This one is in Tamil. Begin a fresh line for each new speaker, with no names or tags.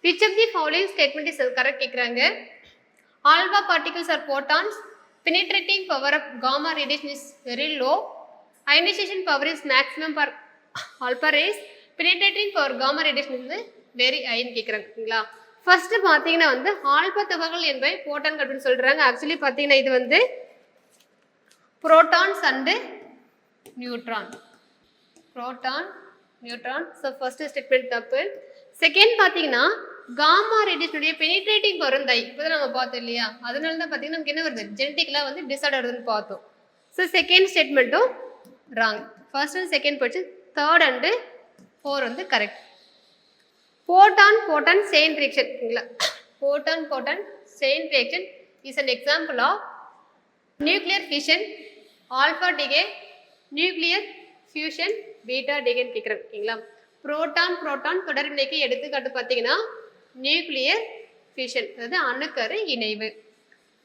which of the following statement is correct கேக்குறாங்க. Alpha particles are photons. Penetrating power of gamma radiation is very low. Ionization power is maximum for alpha rays. Penetrating power gamma radiation is very high ன்னு கேக்குறாங்களா. ஃபர்ஸ்ட் பாத்தீங்கன்னா வந்து ஆல்பா துகள்கள் என்பவை போட்டான்கள் அப்படின்னு சொல்றாங்க. ஆக்சுவலி பாத்தீங்கன்னா இது வந்து protons and neutron. Proton, neutron. So first statement தப்பு. செகண்ட் பாத்தீங்கன்னா காமா ரேடியேஷன் உடைய பெனிட்ரேட்டிங் பவர் வந்து இப்போதான் நம்ம பார்த்தோம் இல்லையா, அதனால தான் பாத்தீங்கன்னா நமக்கு என்ன வருது ஜெனட்டிக்கலா வந்து டிசார்டர் வருதுன்னு பார்த்தோம். ஸோ செகண்ட் ஸ்டேட்மெண்ட்டும் ராங். ஃபர்ஸ்ட் அண்ட் செகண்ட் போச்சு, தேர்ட் அண்ட் ஃபோர் வந்து correct. Photon photon chain reaction ஓகேங்களா. Photon photon chain reaction is an example of nuclear fission, alpha decay, nuclear fusion, beta decay கேக்குறாங்க ஓகேங்களா. புரோட்டான் புரோட்டான் தொடர்வினைக்கு எடுத்துக்காட்டு பார்த்தீங்கன்னா நியூக்ளியர் ஃபியூஷன், அதாவது அணுக்கரு இணைவு.